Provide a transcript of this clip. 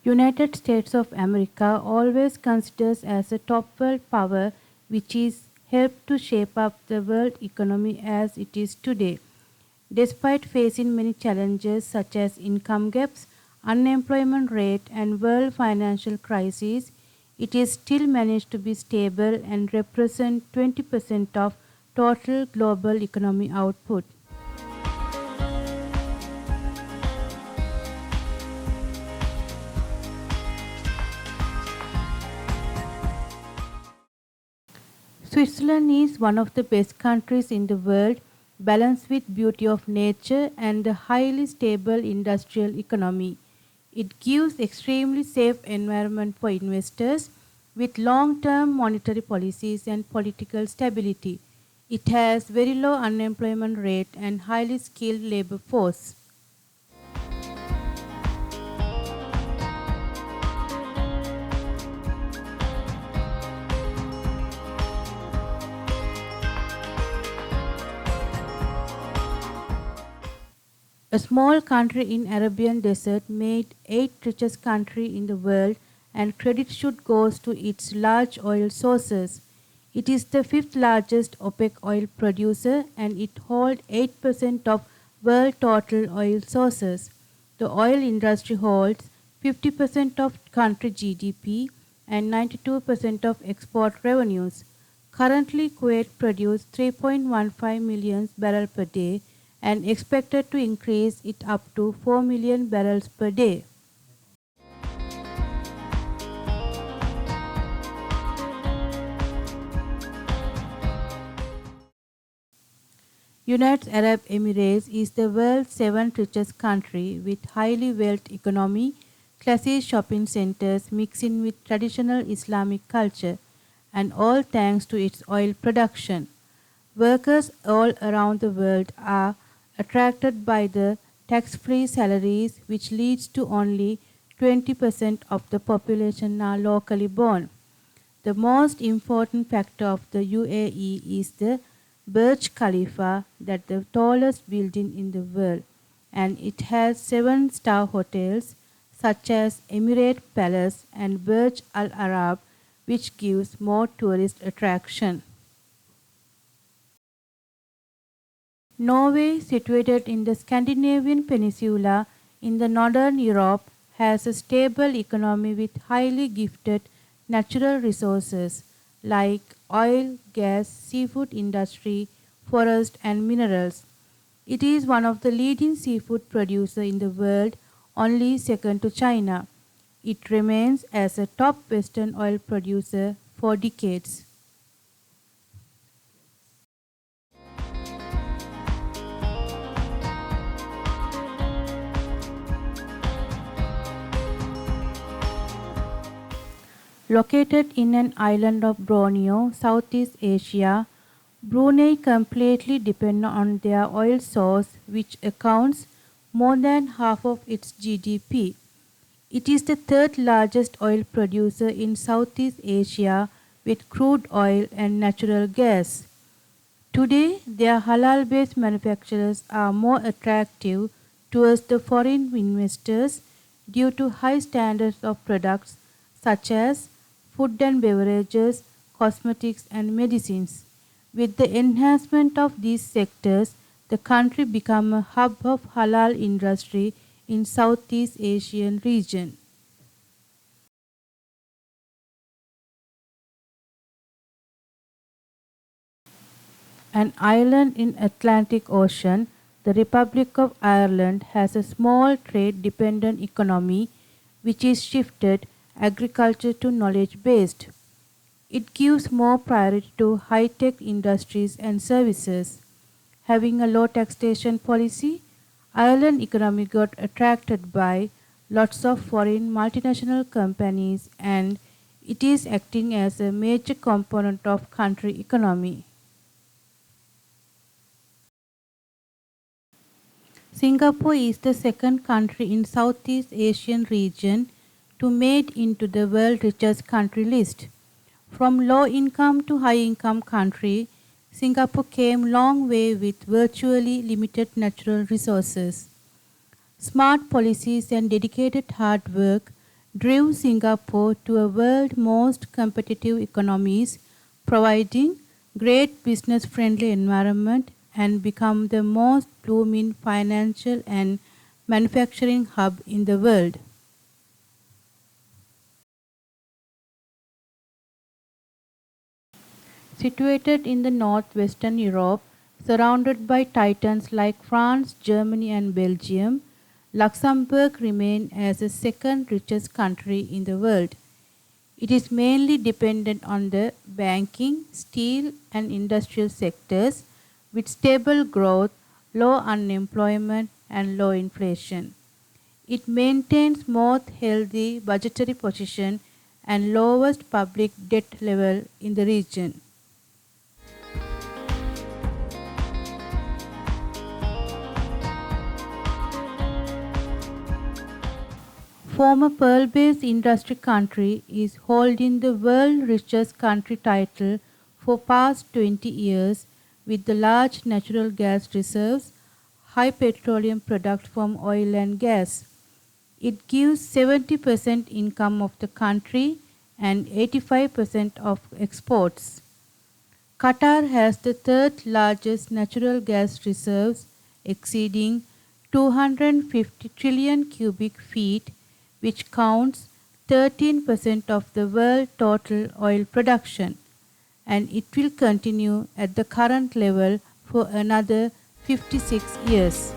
United States of America always considers as a top world power which is helped to shape up the world economy as it is today. Despite facing many challenges such as income gaps, unemployment rate and world financial crisis, it is still managed to be stable and represent 20% of total global economy output. Switzerland is one of the best countries in the world, balanced with beauty of nature and a highly stable industrial economy. It gives extremely safe environment for investors with long-term monetary policies and political stability. It has very low unemployment rate and highly skilled labor force. A small country in Arabian desert made 8th richest country in the world and credit should go to its large oil sources. It is the fifth largest OPEC oil producer and it holds 8% of world total oil sources. The oil industry holds 50% of country GDP and 92% of export revenues. Currently, Kuwait produces 3.15 million barrels per day and expected to increase it up to 4 million barrels per day. United Arab Emirates is the world's seventh richest country with highly wealth economy, classy shopping centers mixing with traditional Islamic culture, and all thanks to its oil production. Workers all around the world are attracted by the tax-free salaries which leads to only 20% of the population are locally born. The most important factor of the UAE is the Burj Khalifa, that the tallest building in the world, and it has 7-star hotels such as Emirate Palace and Burj Al Arab, which gives more tourist attraction. Norway, situated in the Scandinavian peninsula in the northern Europe, has a stable economy with highly gifted natural resources like oil, gas, seafood industry, forest and minerals. It is one of the leading seafood producer in the world, only second to China. It remains as a top western oil producer for decades. Located in an island of Borneo, Southeast Asia, Brunei completely depends on their oil source which accounts more than half of its GDP. It is the third largest oil producer in Southeast Asia with crude oil and natural gas. Today, their halal-based manufacturers are more attractive towards the foreign investors due to high standards of products such as food and beverages, cosmetics and medicines. With the enhancement of these sectors, the country became a hub of halal industry in Southeast Asian region. An island in Atlantic Ocean, the Republic of Ireland has a small trade-dependent economy which is shifted agriculture to knowledge-based. It gives more priority to high-tech industries and services. Having a low taxation policy, Ireland economy got attracted by lots of foreign multinational companies and it is acting as a major component of country economy. Singapore is the second country in Southeast Asian region to made into the world richest country list. From low income to high income country, Singapore came long way with virtually limited natural resources. Smart policies and dedicated hard work drove Singapore to a world most competitive economies, providing great business-friendly environment and become the most blooming financial and manufacturing hub in the world. Situated in the northwestern Europe, surrounded by titans like France, Germany, and Belgium, Luxembourg remains as the second richest country in the world. It is mainly dependent on the banking, steel, and industrial sectors with stable growth, low unemployment, and low inflation. It maintains most healthy budgetary position and lowest public debt level in the region. Former pearl-based industry country is holding the world richest country title for past 20 years with the large natural gas reserves, high petroleum products from oil and gas. It gives 70% income of the country and 85% of exports. Qatar has the third largest natural gas reserves, exceeding 250 trillion cubic feet, which counts 13% of the world total oil production, and it will continue at the current level for another 56 years.